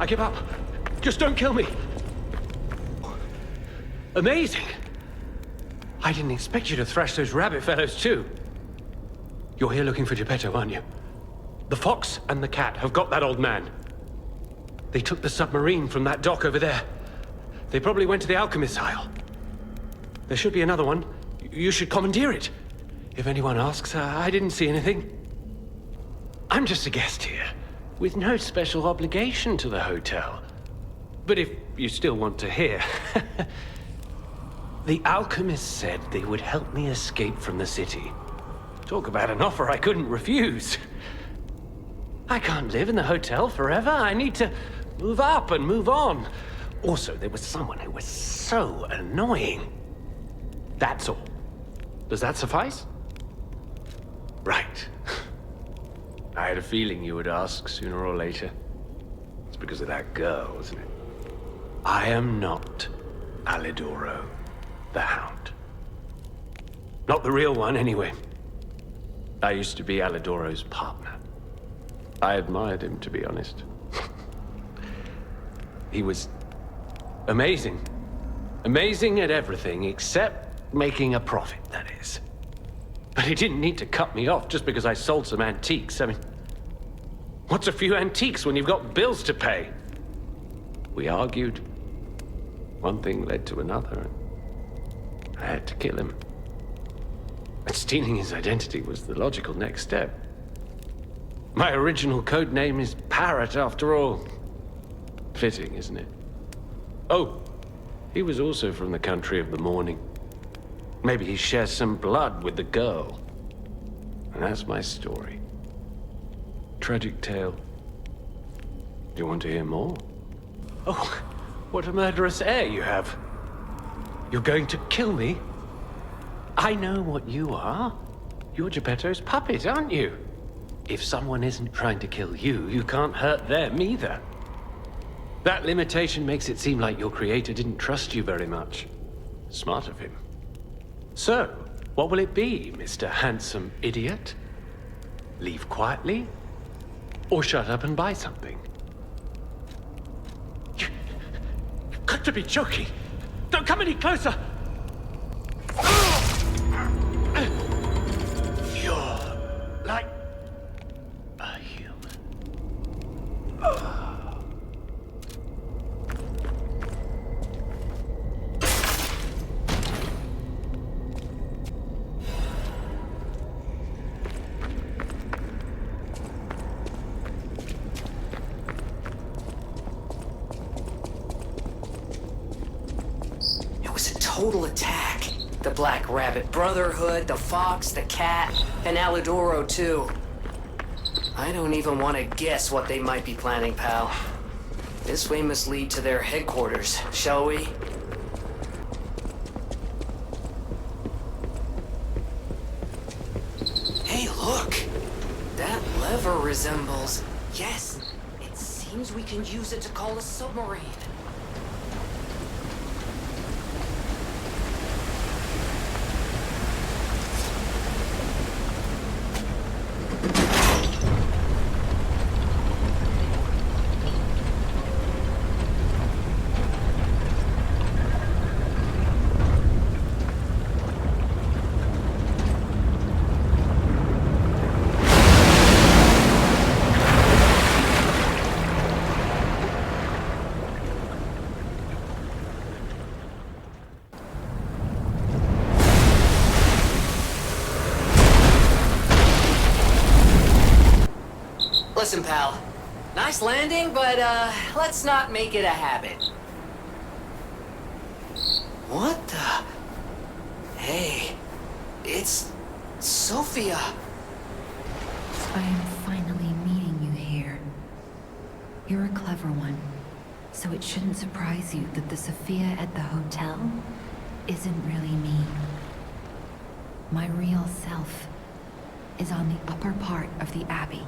give up. Just don't kill me. Amazing. I didn't expect you to thrash those rabbit fellows too. You're here looking for Geppetto, aren't you? The fox and the cat have got that old man. They took the submarine from that dock over there. They probably went to the Alchemist's Isle. There should be another one. You should commandeer it. If anyone asks, I didn't see anything. I'm just a guest here, with no special obligation to the hotel. But if you still want to hear... The Alchemist said they would help me escape from the city. Talk about an offer I couldn't refuse. I can't live in the hotel forever. I need to move up and move on. Also, there was someone who was so annoying. That's all. Does that suffice? Right. I had a feeling you would ask sooner or later. It's because of that girl, isn't it? I am not Alidoro, the Hound. Not the real one, anyway. I used to be Alidoro's partner. I admired him, to be honest. He was amazing. Amazing at everything, except making a profit, that is. But he didn't need to cut me off just because I sold some antiques. I mean, what's a few antiques when you've got bills to pay? We argued. One thing led to another. I had to kill him. And stealing his identity was the logical next step. My original code name is Parrot, after all. Fitting, isn't it? Oh, he was also from the country of the morning. Maybe he shares some blood with the girl. And that's my story. Tragic tale. Do you want to hear more? Oh, what a murderous air you have. You're going to kill me? I know what you are. You're Geppetto's puppet, aren't you? If someone isn't trying to kill you, you can't hurt them either. That limitation makes it seem like your creator didn't trust you very much. Smart of him. So, what will it be, Mr. Handsome Idiot? Leave quietly? Or shut up and buy something? You've got to be joking! Don't come any closer! You're like a human. Total attack. The Black Rabbit Brotherhood, the Fox, the Cat, and Alidoro too. I don't even want to guess what they might be planning, pal. This way must lead to their headquarters, shall we? Hey, look! That lever resembles... Yes, it seems we can use it to call a submarine. Listen, pal. Nice landing, but, let's not make it a habit. What the... Hey, it's... Sophia. I am finally meeting you here. You're a clever one, so it shouldn't surprise you that the Sophia at the hotel isn't really me. My real self is on the upper part of the Abbey.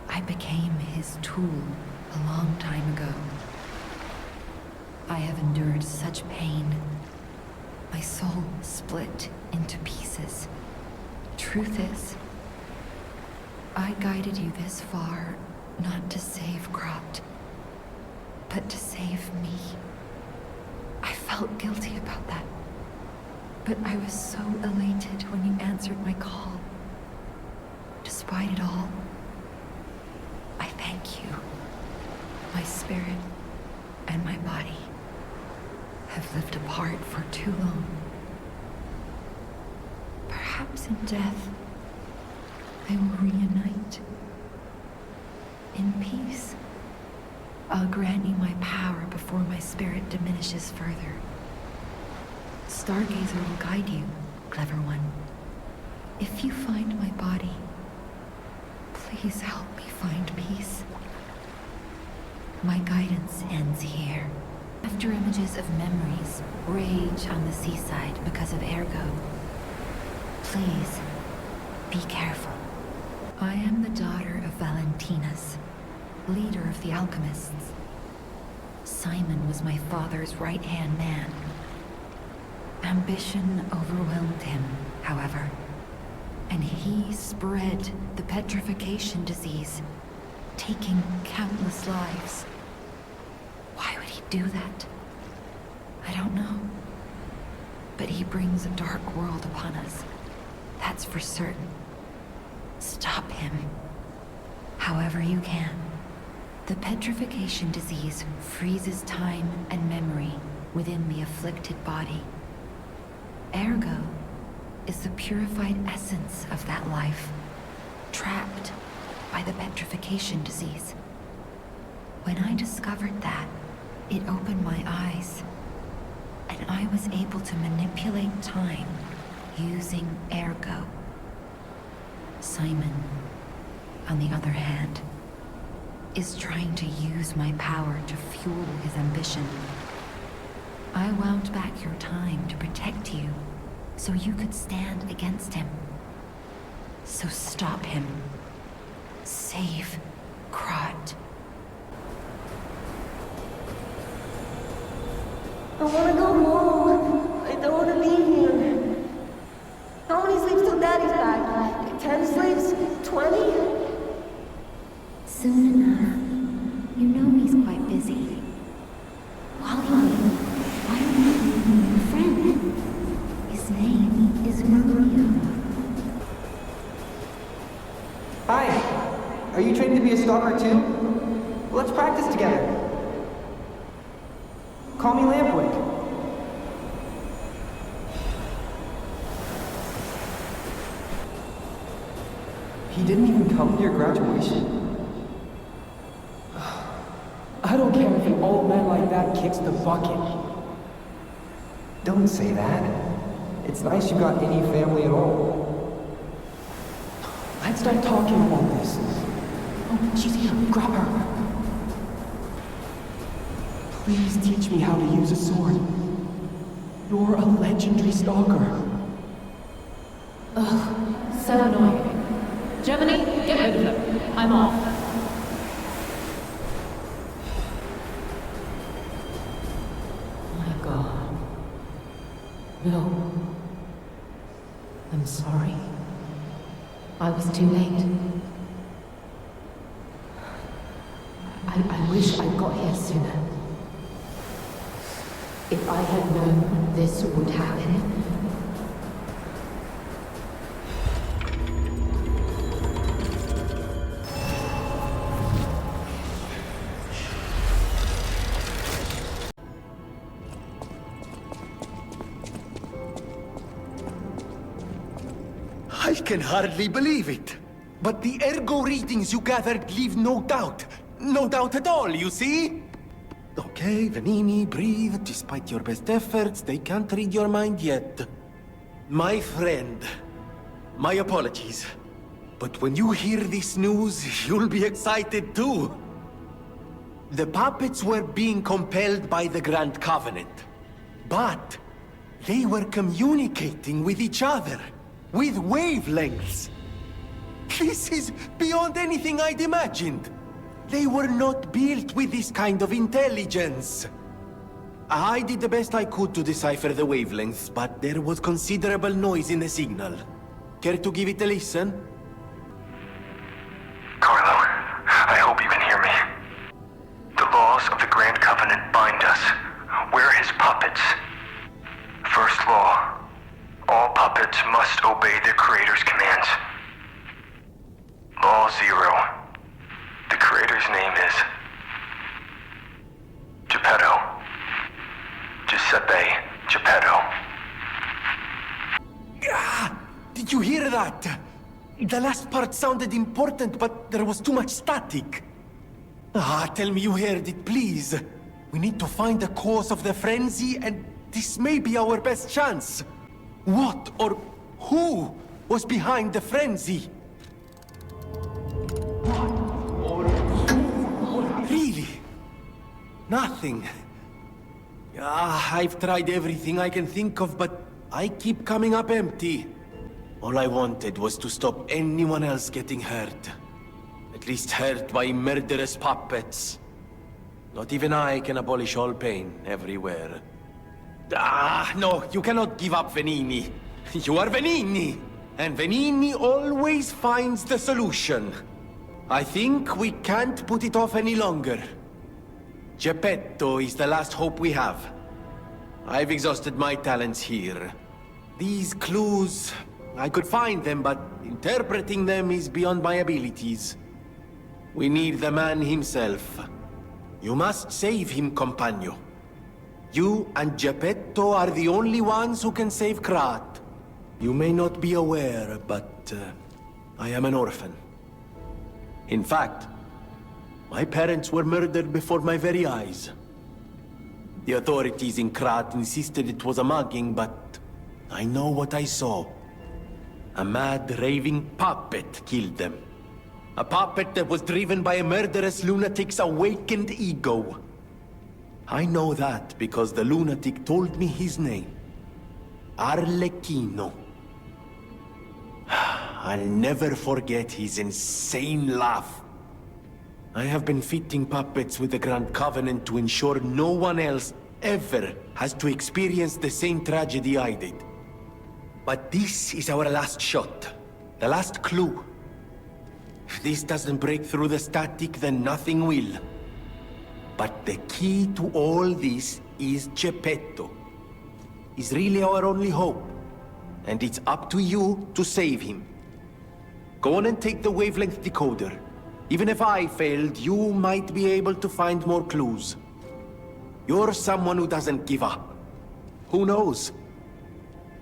I became his tool a long time ago. I have endured such pain. My soul split into pieces. Truth is, I guided you this far not to save Krat, but to save me. I felt guilty about that. But I was so elated when you answered my call. Despite it all, I thank you. My spirit and my body have lived apart for too long. Perhaps in death, they will reunite. In peace, I'll grant you my power before my spirit diminishes further. Stargazer will guide you, clever one. If you find my body, please help me find peace. My guidance ends here. After images of memories rage on the seaside because of Ergo. Please, be careful. I am the daughter of Valentinus, leader of the Alchemists. Simon was my father's right-hand man. Ambition overwhelmed him, however, and he spread the petrification disease, taking countless lives. Why would he do that? I don't know. But he brings a dark world upon us. That's for certain. Stop him. However you can. The petrification disease freezes time and memory within the afflicted body. Ergo is the purified essence of that life, trapped by the petrification disease. When I discovered that, it opened my eyes, and I was able to manipulate time using Ergo. Simon, on the other hand, is trying to use my power to fuel his ambition. I wound back your time to protect you, so you could stand against him. So stop him. Save Krat. I wanna go home. I don't wanna be here. How many sleeps till Daddy's back? 10 sleeps? 20? Soon enough. You know he's quite busy. Wally, why are you leaving your friend? His name is Romeo. Hi! Are you training to be a stalker too? Well, let's practice together. Call me Lampwick. He didn't even come to your graduation? I don't care if an old man like that kicks the bucket. Don't say that. It's nice you got any family at all. Let's start talking about this. Oh, she's here. Grab her. Please teach me how to use a sword. You're a legendary stalker. Ugh, so annoying. Gemini, get rid of him. I'm off. My God. No. I'm sorry. I was too late. I wish I'd got here sooner. If I had known this would happen. I can hardly believe it. But the Ergo readings you gathered leave no doubt. No doubt at all, you see? Okay, Venigni, breathe. Despite your best efforts, they can't read your mind yet. My friend, my apologies. But when you hear this news, you'll be excited too. The puppets were being compelled by the Grand Covenant. But they were communicating with each other, with wavelengths. This is beyond anything I'd imagined. They were not built with this kind of intelligence. I did the best I could to decipher the wavelengths, but there was considerable noise in the signal. Care to give it a listen? Carlo, I hope you can hear me. The laws of the Grand We're his puppets. First law, all puppets must obey their creator's commands. Law 0. The creator's name is Geppetto. Giuseppe Geppetto. Did you hear that? The last part sounded important, but there was too much static. Tell me you heard it, please. We need to find the cause of the frenzy, and this may be our best chance. What or who was behind the frenzy? Really? Nothing. I've tried everything I can think of, but I keep coming up empty. All I wanted was to stop anyone else getting hurt. At least hurt by murderous puppets. Not even I can abolish all pain everywhere. No, you cannot give up, Venigni. You are Venigni, and Venigni always finds the solution. I think we can't put it off any longer. Geppetto is the last hope we have. I've exhausted my talents here. These clues, I could find them, but interpreting them is beyond my abilities. We need the man himself. You must save him, compagno. You and Geppetto are the only ones who can save Krat. You may not be aware, but I am an orphan. In fact, my parents were murdered before my very eyes. The authorities in Krat insisted it was a mugging, but I know what I saw. A mad, raving puppet killed them. A puppet that was driven by a murderous lunatic's awakened ego. I know that because the lunatic told me his name. Arlecchino. I'll never forget his insane laugh. I have been fitting puppets with the Grand Covenant to ensure no one else ever has to experience the same tragedy I did. But this is our last shot. The last clue. If this doesn't break through the static, then nothing will. But the key to all this is Geppetto. He's really our only hope. And it's up to you to save him. Go on and take the wavelength decoder. Even if I failed, you might be able to find more clues. You're someone who doesn't give up. Who knows?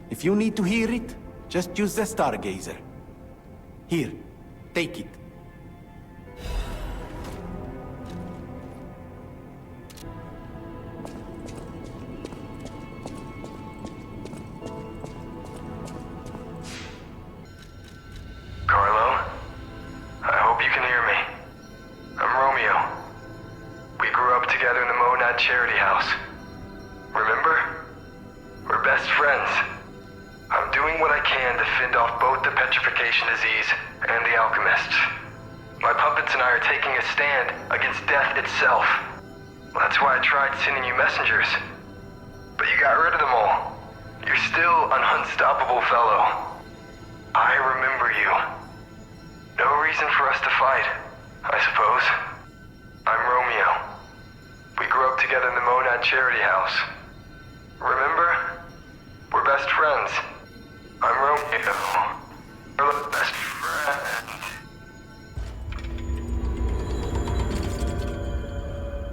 If you need to hear it, just use the Stargazer. Here, take it. Carlo, I hope you can hear me. I'm Romeo. We grew up together in the Monad Charity House. Remember? We're best friends. I'm doing what I can to fend off both the petrification disease and the alchemists. My puppets and I are taking a stand against death itself. That's why I tried sending you messengers. But you got rid of them all. You're still an unstoppable fellow. I remember you. No reason for us to fight, I suppose. I'm Romeo. We grew up together in the Monad Charity House. Remember? We're best friends. I'm Romeo.